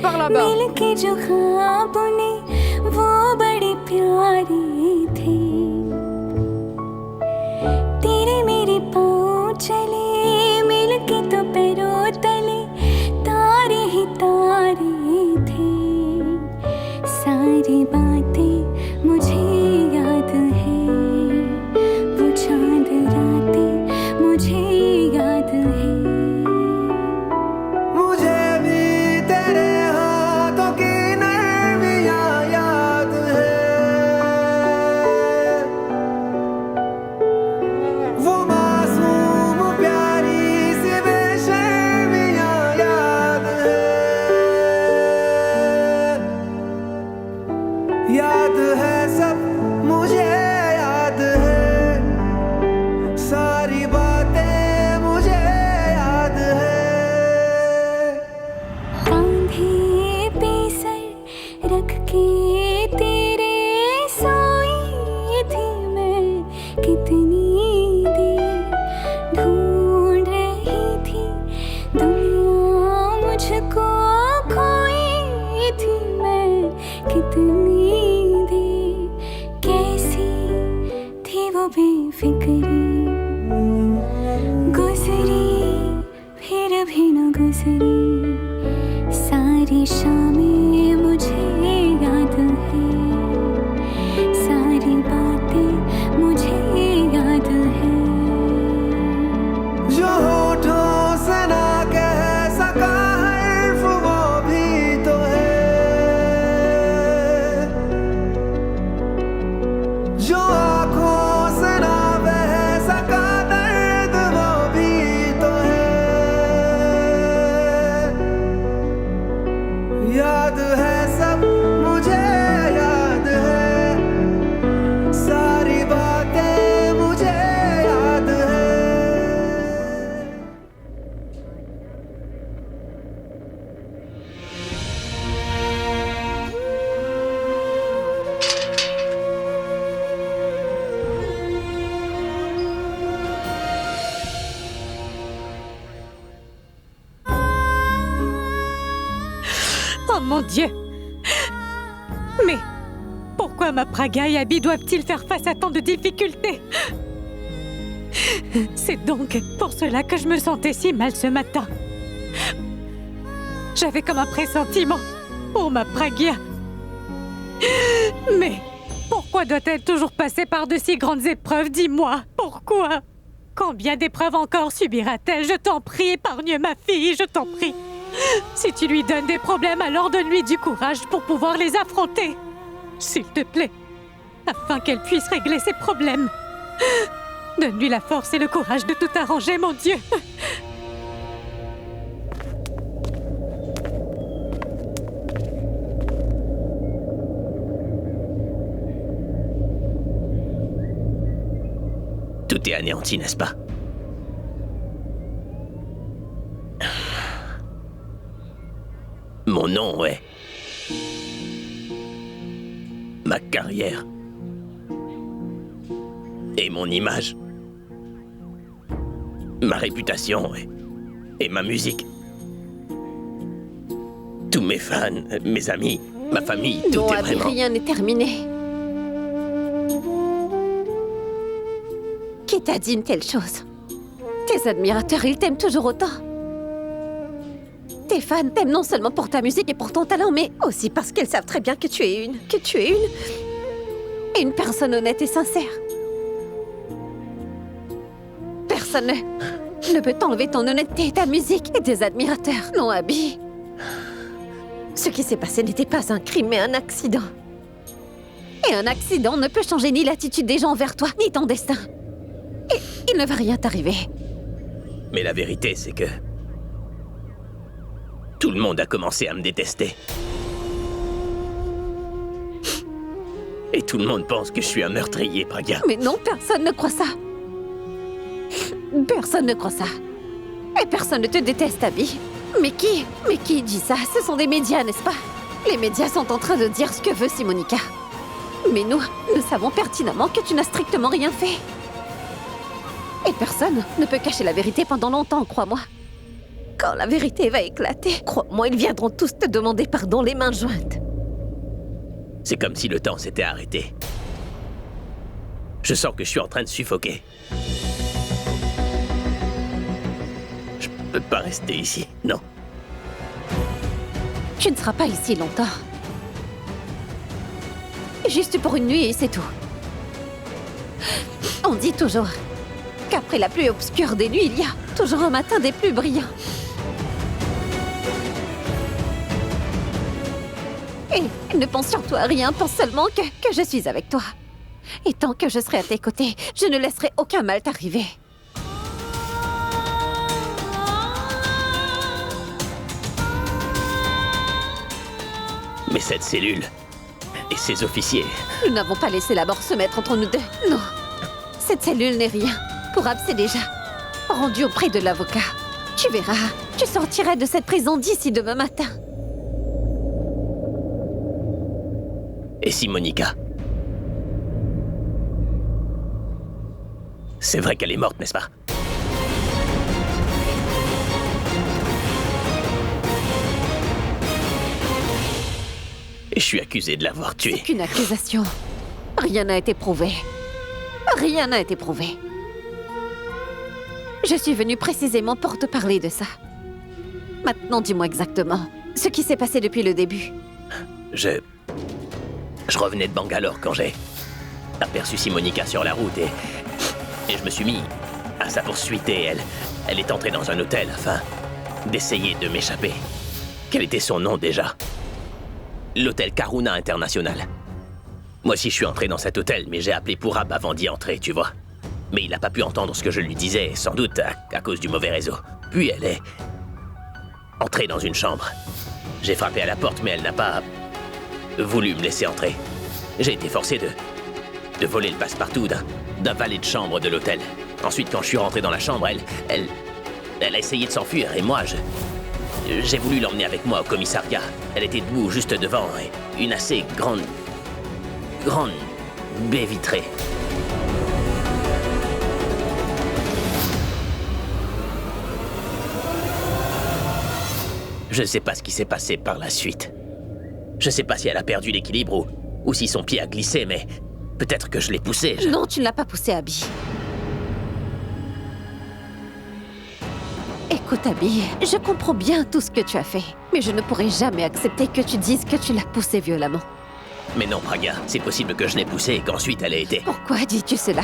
par là-bas. मिलके जो ख्वाब ने वो बड़े प्यारे थे, तेरे मेरे पाँव चले मिलके तो पैरों तले तारे ही तारे थे। सारी बातें मुझे याद है, वो चांद रातें मुझे याद है। मुझे भी तेरे हाथों की नरमियाँ याद है, वो मासूम प्यारी सी बेशर्मियाँ याद है। याद है सब मुझे याद है, सारी बातें मुझे याद है। कांधे पे सर रख के तेरे सोई थी मैं, कितनी देर ढूंढ रही थी दुनिया मुझको, खोई थी मैं कितनी देर। कैसी थी वो बेफिक्री, गुजरी फिर भी न गुजरी। सारी शामें मुझे याद है, सारी बातें मुझे याद है। जो होठों से ना कह सका हर्फ वो भी तो है, जो आँखों से ना बह सका दर्द वो भी तो है। याद है सब मुझे याद है, सारी बातें मुझे याद है। Oh mon Dieu! Mais pourquoi ma Praga et Abby doivent-ils faire face à tant de difficultés? C'est donc pour cela que je me sentais si mal ce matin. J'avais comme un pressentiment pour ma Pragia. Mais pourquoi doit-elle toujours passer par de si grandes épreuves? Dis-moi, pourquoi? Combien d'épreuves encore subira-t-elle? Je t'en prie, épargne ma fille, je t'en prie. Si tu lui donnes des problèmes, alors donne-lui du courage pour pouvoir les affronter. S'il te plaît, afin qu'elle puisse régler ses problèmes. Donne-lui la force et le courage de tout arranger, mon Dieu. Tout est anéanti, n'est-ce pas? Mon nom, ouais. Ma carrière. Et mon image. Ma réputation, ouais. Et ma musique. Tous mes fans, mes amis, ma famille, tout Non, est Abby, vraiment... rien n'est terminé. Qui t'a dit une telle chose? Tes admirateurs, ils t'aiment toujours autant. Tes fans t'aiment non seulement pour ta musique et pour ton talent, mais aussi parce qu'ils savent très bien que tu es une personne honnête et sincère. Personne ne peut t'enlever ton honnêteté, ta musique et tes admirateurs. Non, Abby. Ce qui s'est passé n'était pas un crime, mais un accident. Et un accident ne peut changer ni l'attitude des gens envers toi, ni ton destin. Et il ne va rien t'arriver. Mais la vérité, c'est que... tout le monde a commencé à me détester. Et tout le monde pense que je suis un meurtrier, Praga. Mais non, personne ne croit ça. Personne ne croit ça. Et personne ne te déteste, Abby. Mais qui dit ça? Ce sont des médias, n'est-ce pas? Les médias sont en train de dire ce que veut Simonica. Mais nous savons pertinemment que tu n'as strictement rien fait. Et personne ne peut cacher la vérité pendant longtemps, crois-moi. Quand la vérité va éclater, crois-moi, ils viendront tous te demander pardon les mains jointes. C'est comme si le temps s'était arrêté. Je sens que je suis en train de suffoquer. Je peux pas rester ici, non. Tu ne seras pas ici longtemps. Juste pour une nuit et c'est tout. On dit toujours qu'après la plus obscure des nuits, il y a toujours un matin des plus brillants. Et ne pense surtout à rien, pense seulement que je suis avec toi. Et tant que je serai à tes côtés, je ne laisserai aucun mal t'arriver. Mais cette cellule et ces officiers... Nous n'avons pas laissé la mort se mettre entre nous deux. Non. Cette cellule n'est rien. Pour Ab, c'est déjà rendu auprès de l'avocat. Tu verras, tu sortiras de cette prison d'ici demain matin. Et si Monica? C'est vrai qu'elle est morte, n'est-ce pas? Et je suis accusé de l'avoir tuée. C'est qu'une accusation. Rien n'a été prouvé. Rien n'a été prouvé. Je suis venue précisément pour te parler de ça. Maintenant, dis-moi exactement ce qui s'est passé depuis le début. Je revenais de Bangalore quand j'ai aperçu Simonica sur la route et je me suis mis à sa poursuite et elle est entrée dans un hôtel afin d'essayer de m'échapper. Quel était son nom déjà? L'hôtel Karuna International. Moi aussi je suis entré dans cet hôtel, mais j'ai appelé pour Ab avant d'y entrer, tu vois. Mais il n'a pas pu entendre ce que je lui disais, sans doute à cause du mauvais réseau. Puis elle est entrée dans une chambre. J'ai frappé à la porte, mais elle n'a pas voulu me laisser entrer. J'ai été forcé de voler le passe-partout d'un valet de chambre de l'hôtel. Ensuite, quand je suis rentré dans la chambre, elle a essayé de s'enfuir et moi, j'ai voulu l'emmener avec moi au commissariat. Elle était debout juste devant une assez grande baie vitrée. Je ne sais pas ce qui s'est passé par la suite. Je ne sais pas si elle a perdu l'équilibre ou si son pied a glissé, mais peut-être que je l'ai poussé. Non, tu ne l'as pas poussé, Abby. Écoute, Abby, je comprends bien tout ce que tu as fait, mais je ne pourrai jamais accepter que tu dises que tu l'as poussé violemment. Mais non, Praga, c'est possible que je l'ai poussée et qu'ensuite elle ait été... Pourquoi dis-tu cela?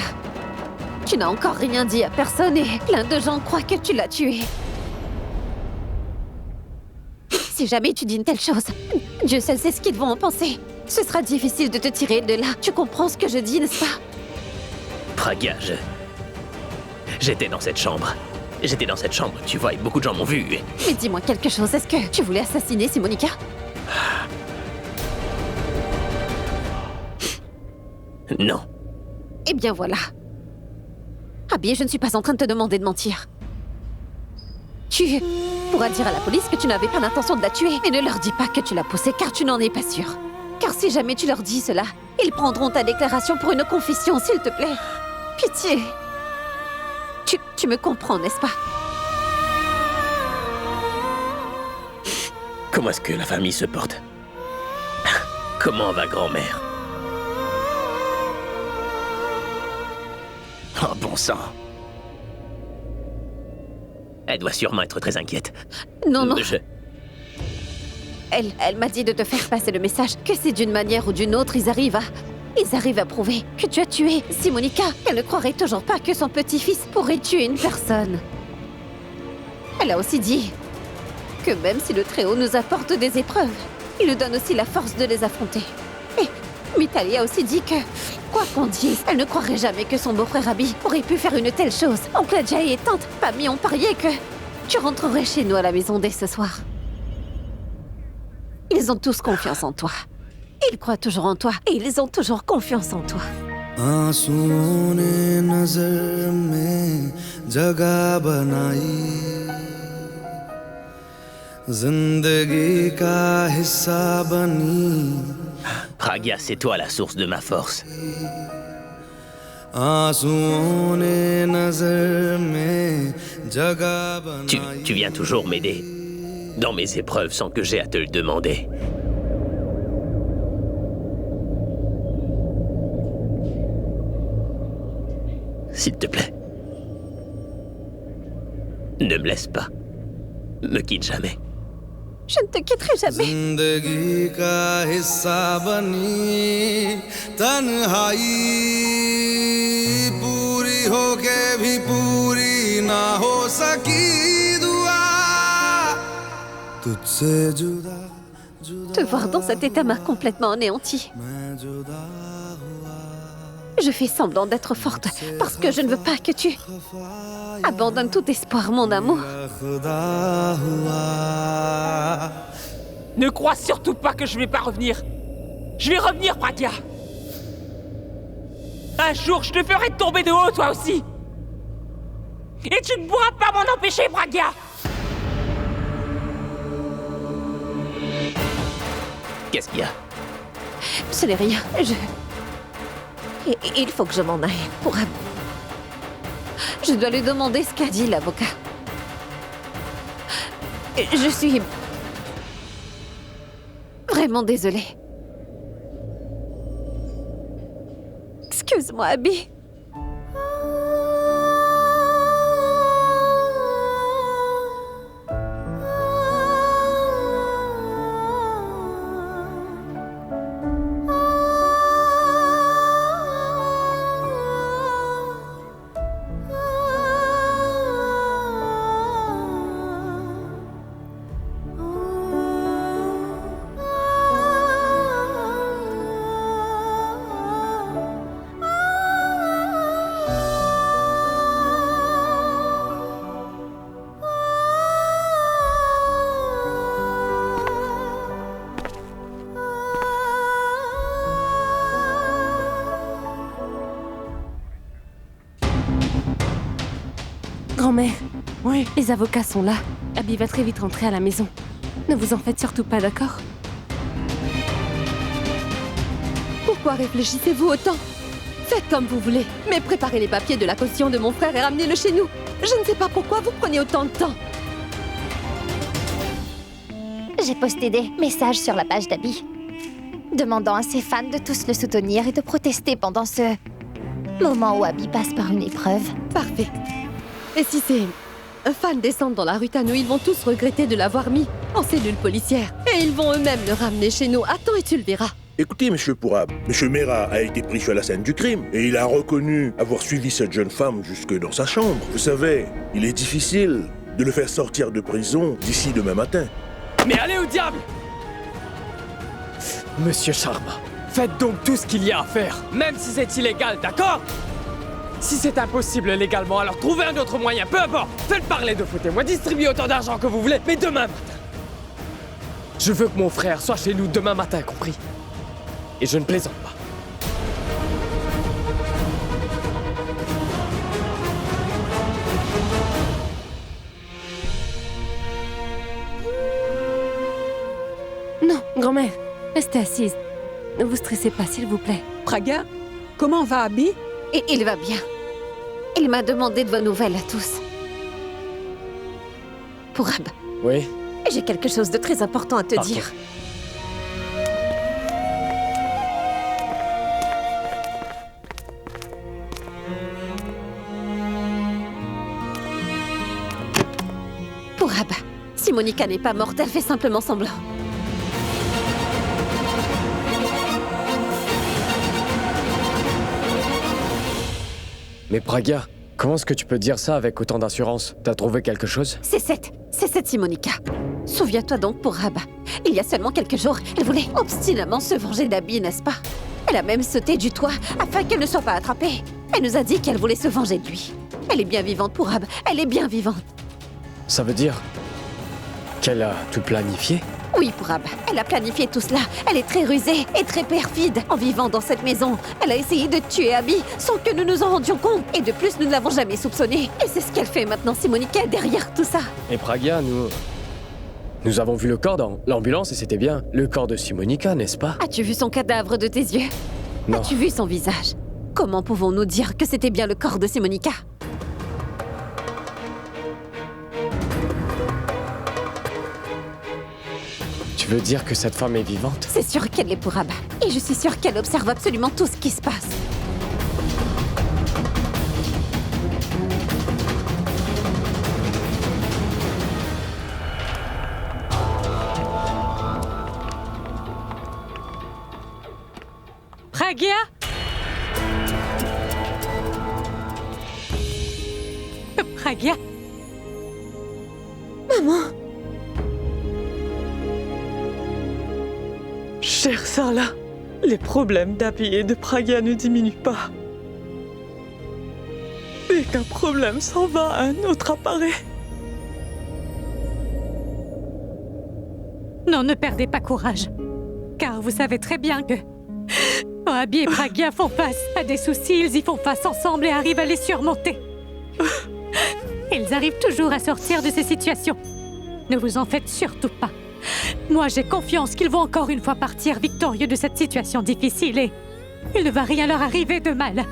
Tu n'as encore rien dit à personne et plein de gens croient que tu l'as tuée. Si jamais tu dis une telle chose, Dieu seul sait ce qu'ils vont en penser. Ce sera difficile de te tirer de là. Tu comprends ce que je dis, n'est-ce pas? Praga, j'étais dans cette chambre. J'étais dans cette chambre, tu vois, et beaucoup de gens m'ont vu. Mais dis-moi quelque chose, est-ce que tu voulais assassiner Simonica? Non. Eh bien voilà. Abby, je ne suis pas en train de te demander de mentir. Tu pourras dire à la police que tu n'avais pas l'intention de la tuer, mais ne leur dis pas que tu l'as poussée car tu n'en es pas sûr. Car si jamais tu leur dis cela, ils prendront ta déclaration pour une confession, s'il te plaît. Pitié. Tu me comprends, n'est-ce pas? Comment est-ce que la famille se porte? Comment va grand-mère? Oh, bon sang. Elle doit sûrement être très inquiète. Non, non. Elle m'a dit de te faire passer le message que si d'une manière ou d'une autre ils arrivent à prouver que tu as tué Simonica, qu'elle ne croirait toujours pas que son petit-fils pourrait tuer une personne. Elle a aussi dit que même si le Très-Haut nous apporte des épreuves, il nous donne aussi la force de les affronter. Et Mitali a aussi dit que, quoi qu'on dise, elle ne croirait jamais que son beau-frère Abby aurait pu faire une telle chose. Oncle Jay et tante Pammy ont parié que tu rentrerais chez nous à la maison dès ce soir. Ils ont tous confiance en toi. Ils croient toujours en toi et ils ont toujours confiance en toi. आंसुओं ने नजर में जगह बनाई, जिंदगी का हिस्सा बनी. Praga, c'est toi la source de ma force. आंसुओं ने नजर में जगह बनाई Tu viens toujours m'aider dans mes épreuves sans que j'aie à te le demander. S'il te plaît, ne me laisse pas. Me quitte jamais. Je ne te quitterai jamais. जिंदगी का हिस्सा बनी तन्हाई पूरी होके भी पूरी ना हो सकी दुआ तुझसे जुदा Te voir dans cet état m'a complètement anéanti. मैं जुदा Je fais semblant d'être forte parce que je ne veux pas que tu abandonnes tout espoir, mon amour. खुदा हुआ Ne crois surtout pas que je vais pas revenir. Je vais revenir, Pragya. Un jour, je te ferai tomber de haut, toi aussi. Et tu ne pourras pas m'en empêcher, Pragya. Qu'est-ce qu'il y a? Ce n'est rien. Il faut que je m'en aille pour... Je dois lui demander ce qu'a dit l'avocat. Je suis... vraiment désolée. Excuse-moi, Abby. Grand-mère, Oui. les avocats sont là. Abby va très vite rentrer à la maison. Ne vous en faites surtout pas, d'accord? Pourquoi réfléchissez-vous autant? Faites comme vous voulez, mais préparez les papiers de la caution de mon frère et ramenez-le chez nous. Je ne sais pas pourquoi vous prenez autant de temps. J'ai posté des messages sur la page d'Abby, demandant à ses fans de tous le soutenir et de protester pendant ce moment où Abby passe par une épreuve. Parfait. Et si ces fans descendent dans la rue Tano, ils vont tous regretter de l'avoir mis en cellule policière. Et ils vont eux-mêmes le ramener chez nous. Attends et tu le verras. Écoutez, Monsieur Pourab, Monsieur Mera a été pris sur la scène du crime et il a reconnu avoir suivi cette jeune femme jusque dans sa chambre. Vous savez, il est difficile de le faire sortir de prison d'ici demain matin. Mais allez au diable! Monsieur Sharma, faites donc tout ce qu'il y a à faire, même si c'est illégal, d'accord? Si c'est impossible légalement, alors trouvez un autre moyen, peu importe. Faites parler de foutez-moi, distribuez autant d'argent que vous voulez, mais demain matin. Je veux que mon frère soit chez nous demain matin, compris? Et je ne plaisante pas. Non, grand-mère, restez assise. Ne vous stressez pas, s'il vous plaît. Pragya, comment va Abby? Et il va bien. Il m'a demandé de vos nouvelles à tous. Pourab, Oui? j'ai quelque chose de très important à te Pardon. dire. Pourab, si Monica n'est pas morte, elle fait simplement semblant. Mais Pragya, comment est-ce que tu peux dire ça avec autant d'assurance? T'as trouvé quelque chose? C'est cette Simonica. Souviens-toi donc, Pourab. Il y a seulement quelques jours, elle voulait obstinément se venger d'Abby, n'est-ce pas? Elle a même sauté du toit afin qu'elle ne soit pas attrapée. Elle nous a dit qu'elle voulait se venger de lui. Elle est bien vivante, Pourab. Elle est bien vivante. Ça veut dire qu'elle a tout planifié? Oui, Pourab. Elle a planifié tout cela. Elle est très rusée et très perfide. En vivant dans cette maison, elle a essayé de tuer Abby sans que nous nous en rendions compte. Et de plus, nous ne l'avons jamais soupçonnée. Et c'est ce qu'elle fait maintenant, Simonica, est derrière tout ça. Et Pragya, nous avons vu le corps dans l'ambulance et c'était bien le corps de Simonica, n'est-ce pas? As-tu vu son cadavre de tes yeux? Non. As-tu vu son visage? Comment pouvons-nous dire que c'était bien le corps de Simonica? Tu veux dire que cette femme est vivante? C'est sûr qu'elle est pour Abba. Et je suis sûre qu'elle observe absolument tout ce qui se passe. Pragya? Pragya? Maman! Chère Sarla, les problèmes d'Abby et de Pragya ne diminuent pas. Dès qu'un problème s'en va, un autre apparaît. Non, ne perdez pas courage. Car vous savez très bien que... Quand Abby et Pragya font face à des soucis, ils y font face ensemble et arrivent à les surmonter. Ils arrivent toujours à sortir de ces situations. Ne vous en faites surtout pas. Moi, j'ai confiance qu'ils vont encore une fois partir victorieux de cette situation difficile et il ne va rien leur arriver de mal.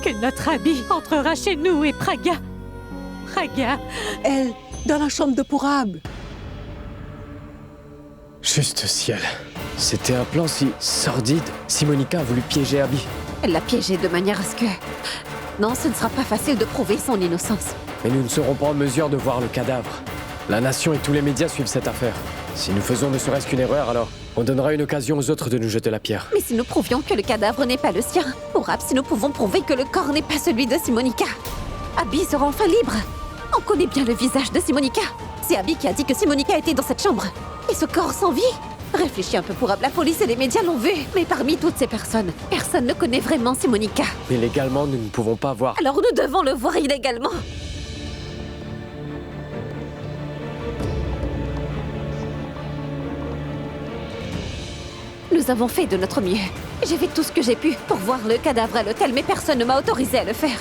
Que notre Abby entrera chez nous et Pragya... Pragya... Elle, dans la chambre de Pourab. Juste ciel. C'était un plan si sordide. Si Monica a voulu piéger Abby. Elle l'a piégée de manière à ce que... Non, ce ne sera pas facile de prouver son innocence. Mais nous ne serons pas en mesure de voir le cadavre. La nation et tous les médias suivent cette affaire. Si nous faisons ne serait-ce qu'une erreur, alors on donnera une occasion aux autres de nous jeter la pierre. Mais si nous prouvions que le cadavre n'est pas le sien, Pourab, si nous pouvons prouver que le corps n'est pas celui de Simonica, Abby sera enfin libre. On connaît bien le visage de Simonica. C'est Abby qui a dit que Simonica était dans cette chambre. Et ce corps sans vie. Réfléchis un peu, Pourab, la police et les médias l'ont vu. Mais parmi toutes ces personnes, personne ne connaît vraiment Simonica. Mais légalement, nous ne pouvons pas voir... Alors nous devons le voir illégalement. Nous avons fait de notre mieux. J'ai fait tout ce que j'ai pu pour voir le cadavre à l'hôtel, mais personne ne m'a autorisé à le faire.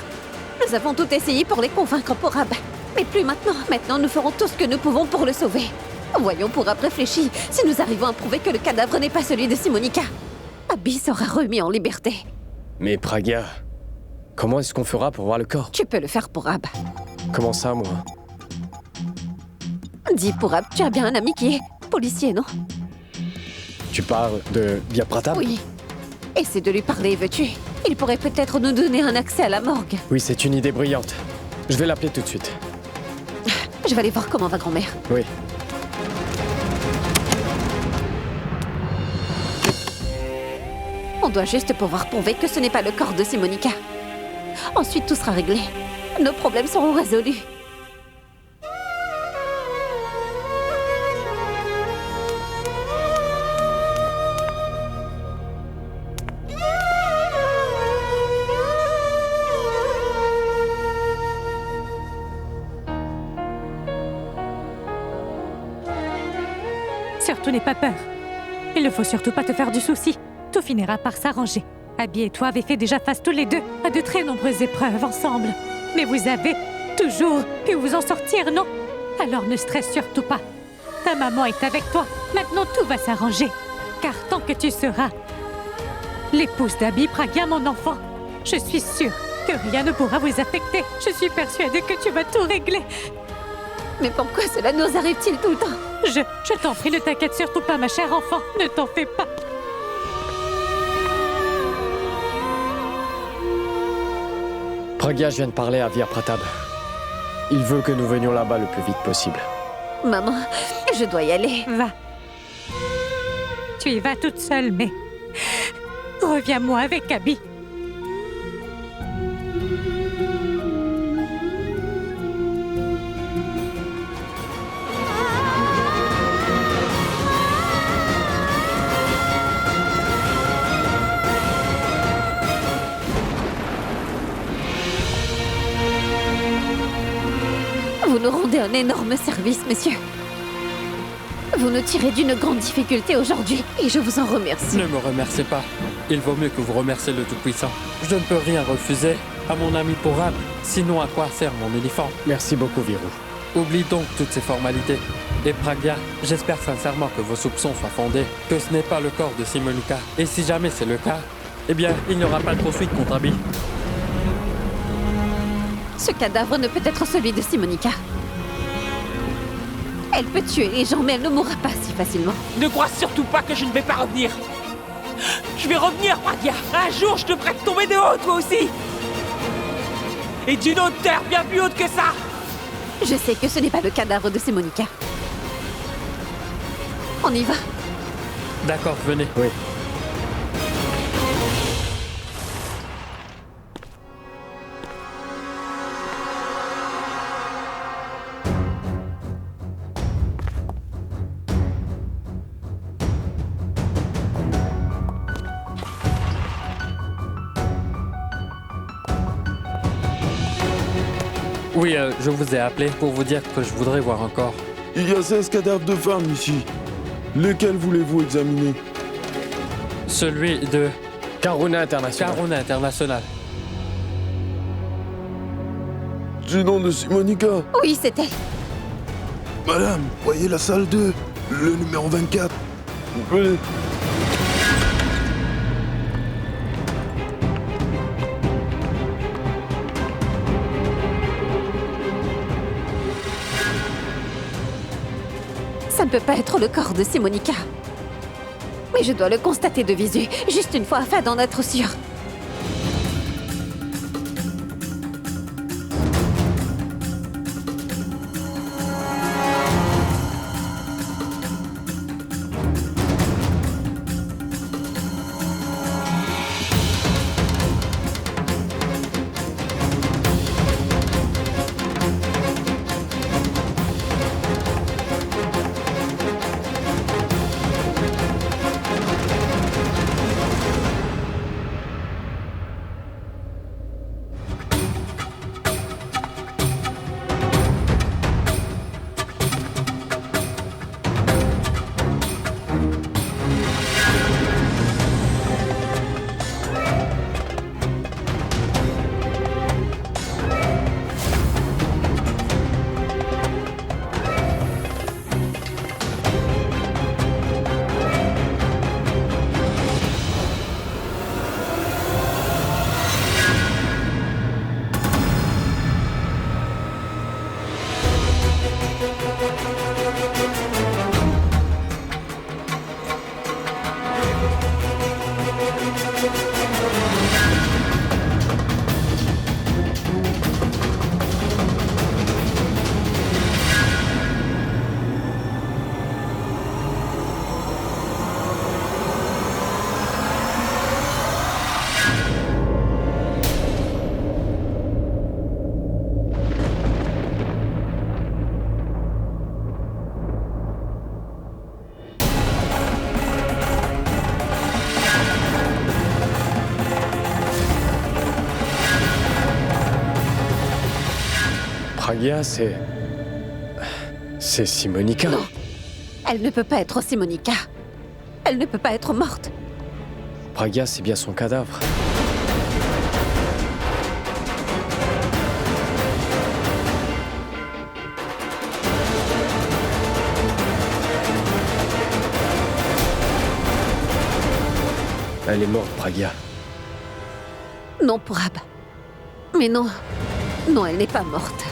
Nous avons tout essayé pour les convaincre, Pourab. Mais plus maintenant. Maintenant, nous ferons tout ce que nous pouvons pour le sauver. Voyons, Pourab, réfléchis. Si nous arrivons à prouver que le cadavre n'est pas celui de Simonica, Abby sera remis en liberté. Mais Pragya, comment est-ce qu'on fera pour voir le corps? Tu peux le faire, Pourab. Comment ça, moi? Dis, Pourab, tu as bien un ami qui est policier, non? Tu parles de Bia Pratap? Oui. Essaie de lui parler, veux-tu? Il pourrait peut-être nous donner un accès à la morgue. Oui, c'est une idée brillante. Je vais l'appeler tout de suite. Je vais aller voir comment va grand-mère. Oui. On doit juste pouvoir prouver que ce n'est pas le corps de Simonica. Ensuite, tout sera réglé. Nos problèmes seront résolus. Surtout n'aie pas peur. Il ne faut surtout pas te faire du souci. Tout finira par s'arranger. Abby et toi avez fait déjà face tous les deux à de très nombreuses épreuves ensemble. Mais vous avez toujours pu vous en sortir, non? Alors ne stresse surtout pas. Ta maman est avec toi. Maintenant tout va s'arranger. Car tant que tu seras l'épouse d'Abby, Pragya, mon enfant, je suis sûre que rien ne pourra vous affecter. Je suis persuadée que tu vas tout régler. Mais pourquoi cela nous arrive-t-il tout le temps? Je t'en prie, ne t'inquiète surtout pas, ma chère enfant. Ne t'en fais pas. Pragya, je viens de parler à Bia Pratap. Il veut que nous venions là-bas le plus vite possible. Maman, je dois y aller. Va. Tu y vas toute seule, mais... Reviens-moi avec Abby. Vous nous rendez un énorme service, messieurs. Vous nous tirez d'une grande difficulté aujourd'hui, et je vous en remercie. Ne me remerciez pas. Il vaut mieux que vous remerciez le Tout-Puissant. Je ne peux rien refuser à mon ami Pourab, sinon à quoi sert mon uniforme? Merci beaucoup, Virou. Oublie donc toutes ces formalités. Et Pragya, j'espère sincèrement que vos soupçons soient fondés, que ce n'est pas le corps de Simonica. Et si jamais c'est le cas, eh bien, il n'y aura pas de poursuite contre Abby. Ce cadavre ne peut être celui de Simonica. Elle peut tuer les gens, mais elle ne mourra pas si facilement. Ne crois surtout pas que je ne vais pas revenir. Je vais revenir, Pragya. Un jour, je te ferai tomber de haut, toi aussi. Et d'une hauteur bien plus haute que ça. Je sais que ce n'est pas le cadavre de Simonica. On y va. D'accord, venez. Oui. Oui, je vous ai appelé pour vous dire que je voudrais voir un corps. Il y a 16 cadavres de femmes ici. Lesquels voulez-vous examiner? Celui de... Karuna International. Karuna International. Du nom de Simonica? Oui, c'est elle. Madame, voyez la salle 2, le numéro 24. Vous pouvez... Ça ne peut pas être le corps de Simonica. Mais je dois le constater de visu, juste une fois afin d'en être sûre. Pragya, c'est Simonica. Non, elle ne peut pas être Simonica. Elle ne peut pas être morte. Pragya, c'est bien son cadavre. Elle est morte, Pragya. Non, Purab. Mais non. Non, elle n'est pas morte.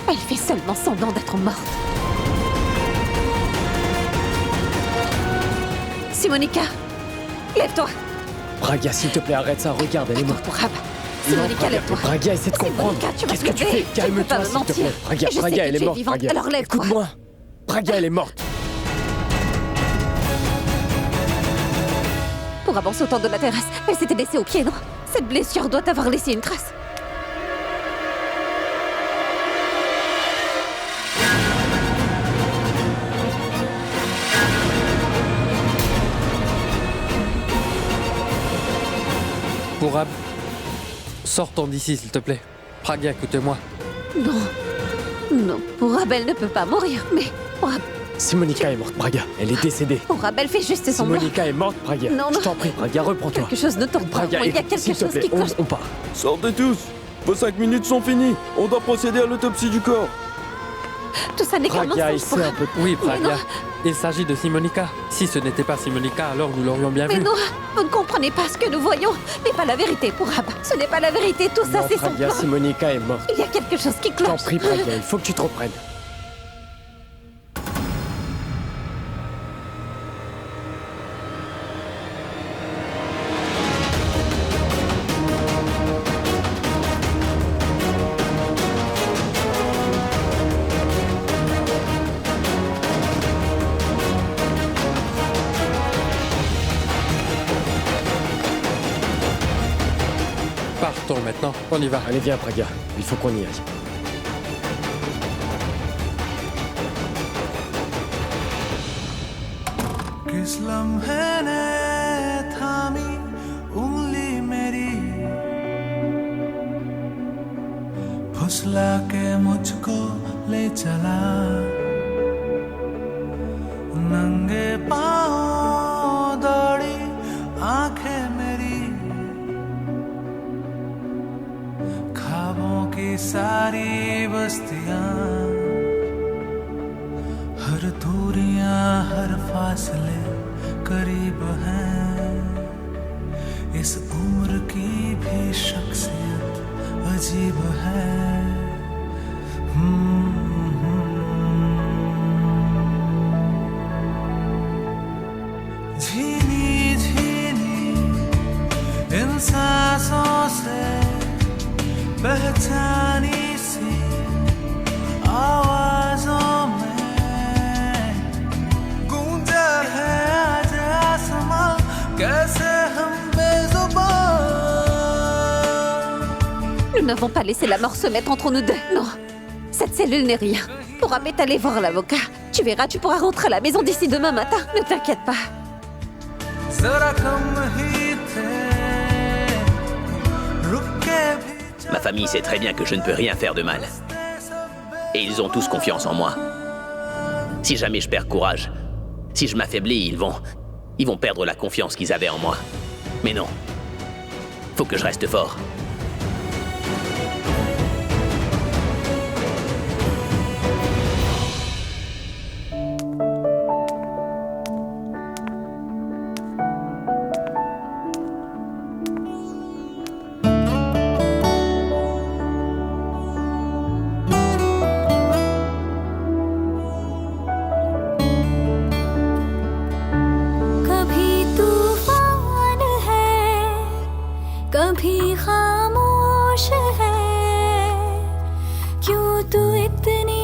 Elle fait seulement semblant d'être morte. Simonica, lève-toi. Pragya, s'il te plaît, arrête ça. Regarde, elle est morte. Purab. Simonica, lève-toi. Pragya, essaie de comprendre. Qu'est-ce que tu fais? Calme-toi, s'il te plaît. Pragya, elle est morte. Pragya, alors lève-toi. écoute-moi. Pragya, elle est morte. Purab, en sautant de la terrasse, elle s'était laissée au pied, non? Cette blessure doit avoir laissé une trace. Purab, sortons d'ici, s'il te plaît. Pragya, écoute-moi. Non. Non, Purab, elle ne peut pas mourir, mais... Purab... Simonica est morte, Pragya. Elle est décédée. Purab, elle fait juste semblant. Simonica est morte, Pragya. Non, je t'en prie, Pragya, reprends-toi. Quelque chose ne tourne pas. Pragya, Il y a quelque chose qui cloche. On part. Sortez tous. Vos 5 minutes sont finies. On doit procéder à l'autopsie du corps. Tout ça n'est qu'un Pragya, mensonge, essaie Purab. un peu. Oui, Pragya. Il s'agit de Simonica. Si ce n'était pas Simonica, alors nous l'aurions bien Mais vu. non, vous ne comprenez pas ce que nous voyons. Mais pas la vérité, Purab. Ce n'est pas la vérité, tout ça, Non, c'est Pragya, semblant. Simonica est morte. Il y a quelque chose qui Je t'en cloche. prie, Pragya, il faut que tu te reprennes. maintenant. On y va. Allez, viens, Pragya. Il faut qu'on y aille. किस लम्हे ने थामी उंगली मेरी फुसला के मुझको ले चला नंगे पाँव दौड़ी आंखें मेरी ख्वाबों की सारी बस्तियां हर दूरियां हर फासले करीब हैं इस उम्र की भी शख्सियत अजीब है झीनी झीनी इन सांसों से पहचानी सी आवाजों Nous n'avons pas laissé la mort se mettre entre nous deux, non. Cette cellule n'est rien. Pourra aller voir l'avocat. Tu verras, tu pourras rentrer à la maison d'ici demain matin. Ne t'inquiète pas. Ma famille sait très bien que je ne peux rien faire de mal. Et ils ont tous confiance en moi. Si jamais je perds courage, si je m'affaiblis, ils vont perdre la confiance qu'ils avaient en moi. Mais non. Faut que je reste fort. कभी खामोश है क्यों तू इतनी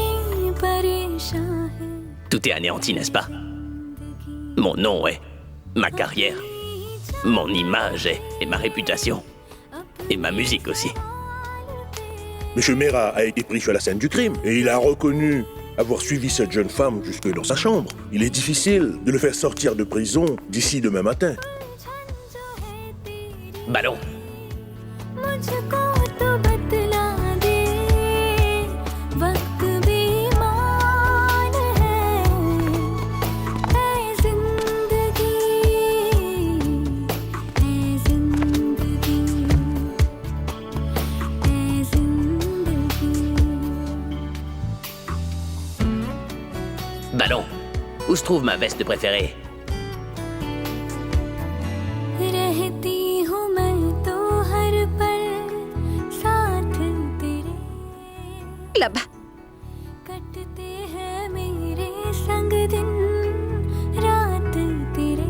परेशान है Tout est anéanti, n'est-ce pas? Mon nom est... ma carrière, mon image et ma réputation. Et ma musique aussi. Monsieur Mera a été pris sur la scène du crime et il a reconnu avoir suivi cette jeune femme jusque dans sa chambre. Il est difficile de le faire sortir de prison d'ici demain matin. Ballon. मुझको तो बतला दे वक्त बेईमान है ऐ जिंदगी ऐ जिंदगी ऐ जिंदगी Ballon. Où se trouve ma veste préférée? रहती हूँ मैं तो हर पल साथ तेरे Là-bas. कटते हैं मेरे संग दिन रात तेरे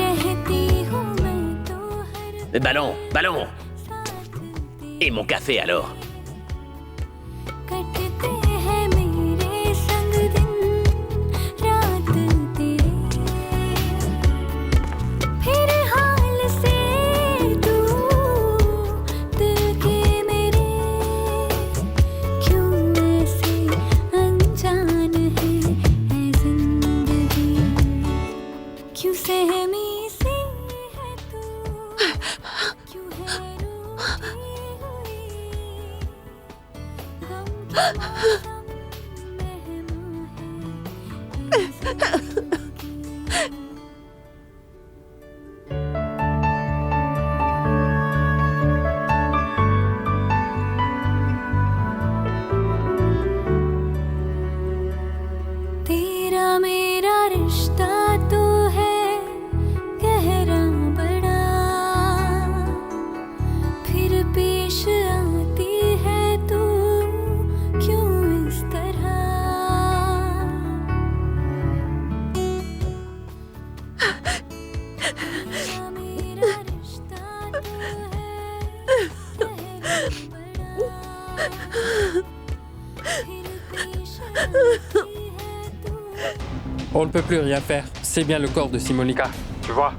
रहती हूँ मैं तो हर Ballon, ballon. Et mon café alors? कटते हैं मेरे संग दिन रात तेरे फिर हाल से तू दिल के मेरे क्यों ऐसे अनजान है ऐ जिंदगी क्यों सहमी सी है तू क्यों है रूठी हुई गम की मौसम मेहमान है ऐ जिंदगी तेरा मेरा रिश्ता तो है गहरा बड़ा फिर पेश आती है तू क्यों इस तरह तेरा मेरा रिश्ता तो है गहरा बड़ा फिर पेश आती है तू On ne peut plus rien faire. c'est bien le corps de Simonica, tu vois.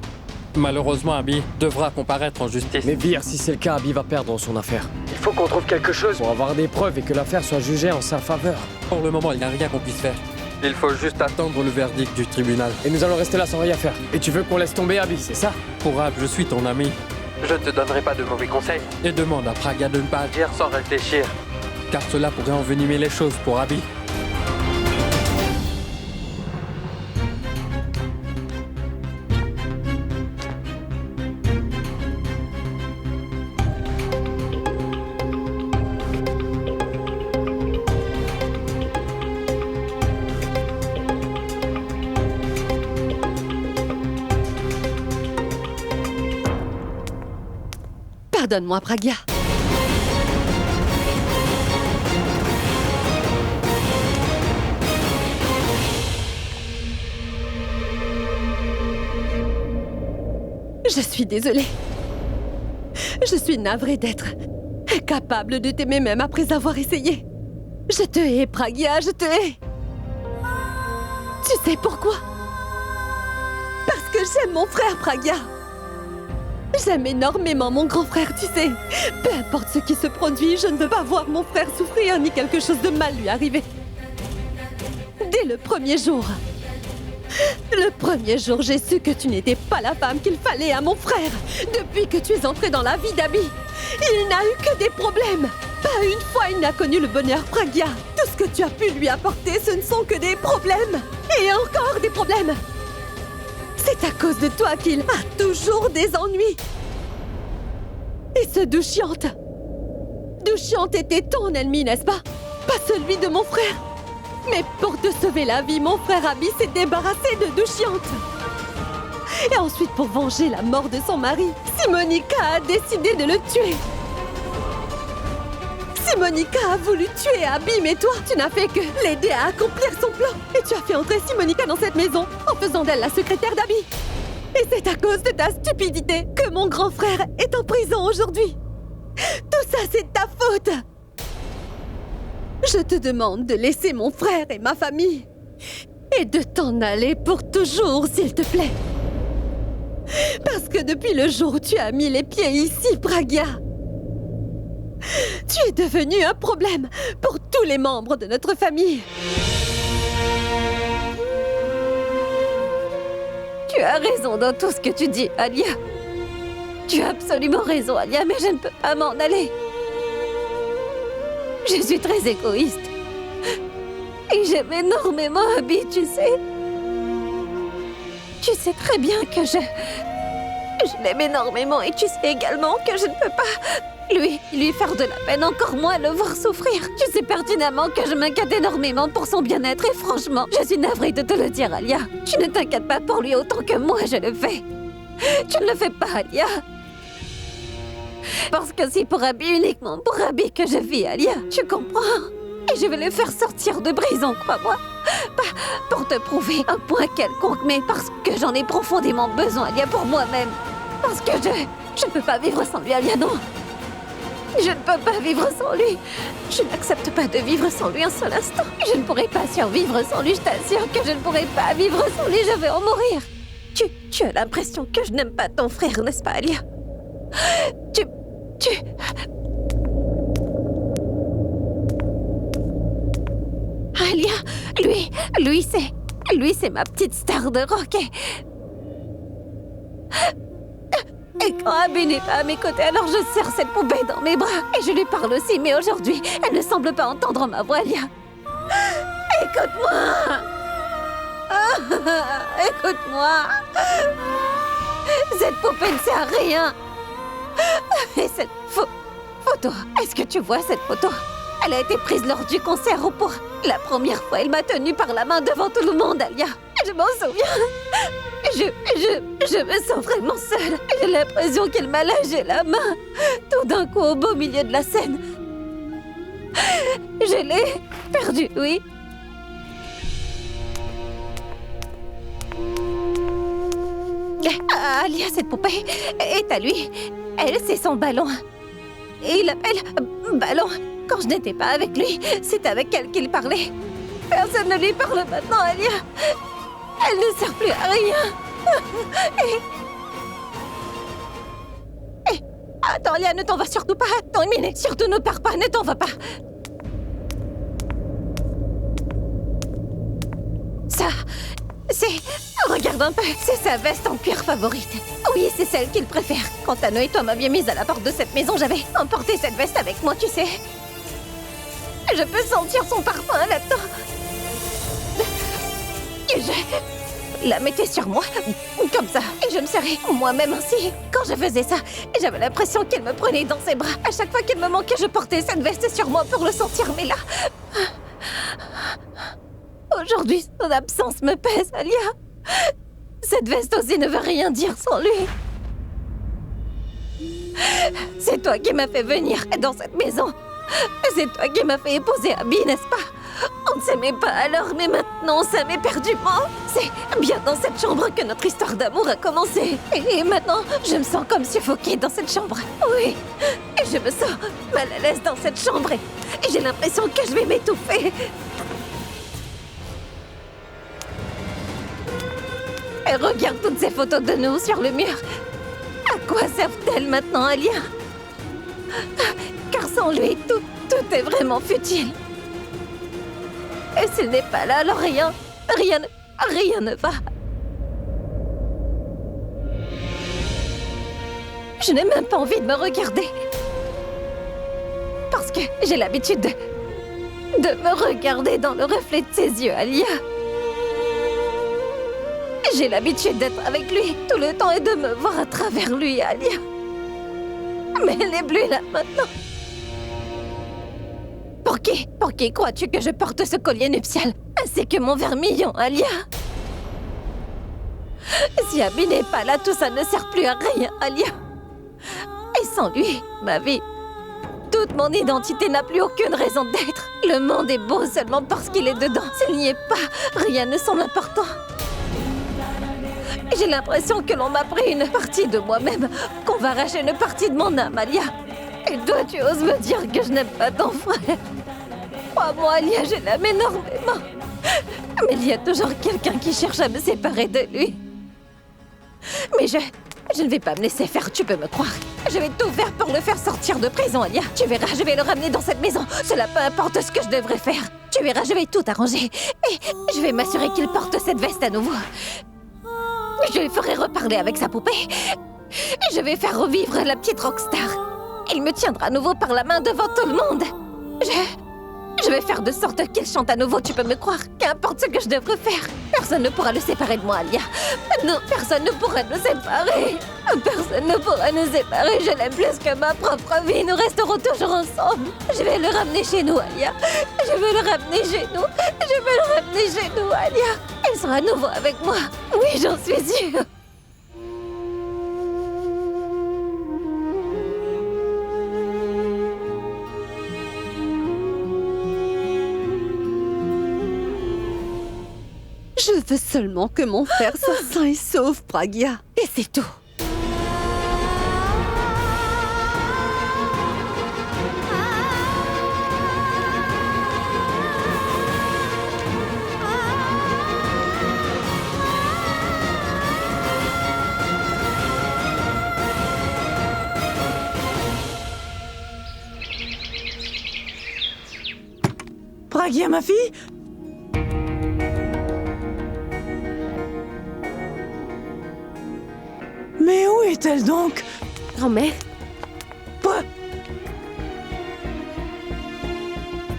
Malheureusement, Abby devra comparaître en justice. Mais Vir, si c'est le cas, Abby va perdre son affaire. Il faut qu'on trouve quelque chose pour avoir des preuves et que l'affaire soit jugée en sa faveur. Pour le moment, il n'y a rien qu'on puisse faire. Il faut juste attendre le verdict du tribunal. Et nous allons rester là sans rien faire. Et tu veux qu'on laisse tomber Abby, c'est ça? Pourab, je suis ton ami. Je ne te donnerai pas de mauvais conseils. Et demande à Praga de ne pas agir sans réfléchir. Car cela pourrait envenimer les choses pour Abby. Pardonne-moi, Pragya. Je suis désolée. Je suis navrée d'être incapable de t'aimer même après avoir essayé. Je te hais, Pragya, je te hais. Tu sais pourquoi? Parce que j'aime mon frère, Pragya. J'aime énormément mon grand frère, tu sais. Peu importe ce qui se produit, je ne veux pas voir mon frère souffrir ni quelque chose de mal lui arriver. Dès le premier jour, j'ai su que tu n'étais pas la femme qu'il fallait à mon frère. Depuis que tu es entrée dans la vie d'Abby, il n'a eu que des problèmes. Pas une fois il n'a connu le bonheur, Pragya. Tout ce que tu as pu lui apporter, ce ne sont que des problèmes. Et encore des problèmes. C'est à cause de toi qu'il a toujours des ennuis. Et ce Dushyant était ton ennemi, n'est-ce pas? Pas celui de mon frère. Mais pour te sauver la vie, mon frère Abby s'est débarrassé de Dushyant. Et ensuite, pour venger la mort de son mari, Simonica a décidé de le tuer. Simonica a voulu tuer Abby, mais toi, tu n'as fait que l'aider à accomplir son plan. Et tu as fait entrer Simonica dans cette maison en faisant d'elle la secrétaire d'Abby. Et c'est à cause de ta stupidité que mon grand frère est en prison aujourd'hui. Tout ça, c'est ta faute. Je te demande de laisser mon frère et ma famille et de t'en aller pour toujours, s'il te plaît. Parce que depuis le jour où tu as mis les pieds ici, Pragya, tu es devenu un problème pour tous les membres de notre famille. Tu as raison dans tout ce que tu dis, Alia. Tu as absolument raison, Alia, mais je ne peux pas m'en aller. Je suis très égoïste. Et j'aime énormément Abby, tu sais. Tu sais très bien que je l'aime énormément et tu sais également que je ne peux pas lui faire de la peine, encore moins le voir souffrir. Tu sais pertinemment que je m'inquiète énormément pour son bien-être et franchement, je suis navrée de te le dire, Alia. Tu ne t'inquiètes pas pour lui autant que moi je le fais. Tu ne le fais pas, Alia. Parce que c'est pour Abby, uniquement pour Abby que je vis, Alia. Tu comprends? Et je vais le faire sortir de prison, crois-moi. Pas pour te prouver un point quelconque, mais parce que j'en ai profondément besoin, Alia, pour moi-même. Parce que je ne peux pas vivre sans lui, Alia, non. Je ne peux pas vivre sans lui. Je n'accepte pas de vivre sans lui un seul instant. Je ne pourrai pas survivre sans lui, je t'assure que je ne pourrai pas vivre sans lui, je vais en mourir. Tu as l'impression que je n'aime pas ton frère, n'est-ce pas, Alia? Alia, lui c'est ma petite star de rock. Et quand Abby n'est pas à mes côtés, alors je serre cette poupée dans mes bras et je lui parle aussi, mais aujourd'hui, elle ne semble pas entendre ma voix, Alia. Écoute-moi. Écoute-moi. Cette poupée ne sert à rien. Et cette photo, est-ce que tu vois cette photo? Elle a été prise lors du concert où pour la première fois, elle m'a tenue par la main devant tout le monde, Alia. Je m'en souviens. Je me sens vraiment seule. J'ai l'impression qu'elle m'a lâché la main. Tout d'un coup, au beau milieu de la scène. Je l'ai perdue, oui. Alia, cette poupée est à lui. Elle, c'est son ballon. Et il l'appelle ballon. Quand je n'étais pas avec lui, c'est avec elle qu'il parlait. Personne ne lui parle maintenant, Alia. Elle ne sert plus à rien. Attends, Alia, ne t'en va surtout pas. Non, mais surtout ne pars pas, ne t'en va pas. Ça, c'est... Regarde un peu, c'est sa veste en cuir favorite. Oui, c'est celle qu'il préfère. Quand Tano et toi m'aviez mise à la porte de cette maison, j'avais emporté cette veste avec moi, tu sais. Je peux sentir son parfum là-dedans. Et je la mettais sur moi, comme ça. Et je me serrais moi-même ainsi. Quand je faisais ça, j'avais l'impression qu'elle me prenait dans ses bras. À chaque fois qu'il me manquait, je portais cette veste sur moi pour le sentir. Mais là... Aujourd'hui, son absence me pèse, Alia. Cette veste aussi ne veut rien dire sans lui. C'est toi qui m'as fait venir dans cette maison. C'est toi qui m'as fait épouser Abby, n'est-ce pas? On ne s'aimait pas alors, mais maintenant on s'aime éperdument. C'est bien dans cette chambre que notre histoire d'amour a commencé. Et maintenant, je me sens comme suffoquée dans cette chambre. Oui, et je me sens mal à l'aise dans cette chambre. Et j'ai l'impression que je vais m'étouffer. Et regarde toutes ces photos de nous sur le mur. À quoi servent-elles maintenant, Alia? Car sans lui, tout est vraiment futile. Et s'il n'est pas là, alors rien ne va. Je n'ai même pas envie de me regarder. Parce que j'ai l'habitude de me regarder dans le reflet de ses yeux, Alia. J'ai l'habitude d'être avec lui tout le temps et de me voir à travers lui, Alia. Mais elle n'est plus là maintenant. Pour qui crois-tu que je porte ce collier nuptial, ainsi que mon vermillon, Alia? Si Abby n'est pas là, tout ça ne sert plus à rien, Alia. Et sans lui, ma vie, toute mon identité n'a plus aucune raison d'être. Le monde est beau seulement parce qu'il est dedans. S'il n'y est pas, rien ne semble important. J'ai l'impression que l'on m'a pris une partie de moi-même, qu'on va arracher une partie de mon âme, Alia. Et toi, tu oses me dire que je n'aime pas ton frère? Crois-moi, Alia, je l'aime énormément. Mais il y a toujours quelqu'un qui cherche à me séparer de lui. Mais je ne vais pas me laisser faire, tu peux me croire. Je vais tout faire pour le faire sortir de prison, Alia. Tu verras, je vais le ramener dans cette maison. Cela peu importe ce que je devrais faire. Tu verras, je vais tout arranger. Et je vais m'assurer qu'il porte cette veste à nouveau. Je lui ferai reparler avec sa poupée. Et je vais faire revivre la petite rockstar. Il me tiendra à nouveau par la main devant tout le monde. Je vais faire de sorte qu'il chante à nouveau, tu peux me croire. Qu'importe ce que je devrais faire. Personne ne pourra le séparer de moi, Alia. Non, personne ne pourra nous séparer. Personne ne pourra nous séparer. Je l'aime plus que ma propre vie. Nous resterons toujours ensemble. Je vais le ramener chez nous, Alia. Je veux le ramener chez nous. Je veux le ramener chez nous, Alia. Il sera à nouveau avec moi. Oui, j'en suis sûre. Je veux seulement que mon frère soit sain et sauf, Pragya. Et c'est tout. Pragya, ma fille? Mais où est-elle donc? Grand-mère? Quoi?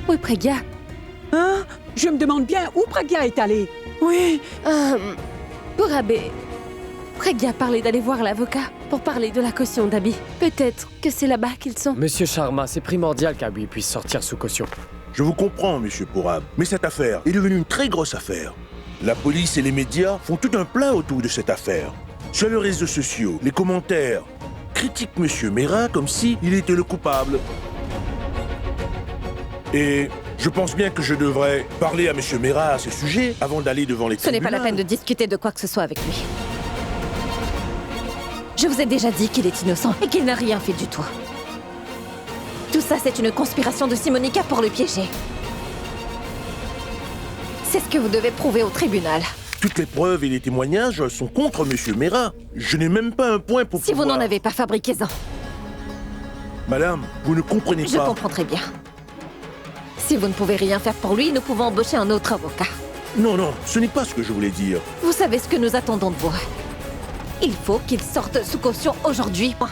Où est Pragya? Hein? Je me demande bien où Pragya est allée. Oui. Purab, Pragya parlait d'aller voir l'avocat pour parler de la caution d'Abby. Peut-être que c'est là-bas qu'ils sont. Monsieur Sharma, c'est primordial qu'Abby puisse sortir sous caution. Je vous comprends, monsieur Purab, mais cette affaire est devenue une très grosse affaire. La police et les médias font tout un plat autour de cette affaire. Sur les réseaux sociaux, les commentaires critiquent monsieur Mera comme si il était le coupable. Et je pense bien que je devrais parler à monsieur Mera à ce sujet avant d'aller devant les tribunaux. Ce n'est pas la peine de discuter de quoi que ce soit avec lui. Je vous ai déjà dit qu'il est innocent et qu'il n'a rien fait du tout. Tout ça, c'est une conspiration de Simonica pour le piéger. C'est ce que vous devez prouver au tribunal. Toutes les preuves et les témoignages sont contre Monsieur Mera. Je n'ai même pas un point pour Si vous n'en avez pas, fabriquez-en. Madame, vous ne comprenez Je pas. comprends très bien. Si vous ne pouvez rien faire pour lui, nous pouvons embaucher un autre avocat. Non, non, ce n'est pas ce que je voulais dire. Vous savez ce que nous attendons de vous. Il faut qu'il sorte sous caution aujourd'hui. Point.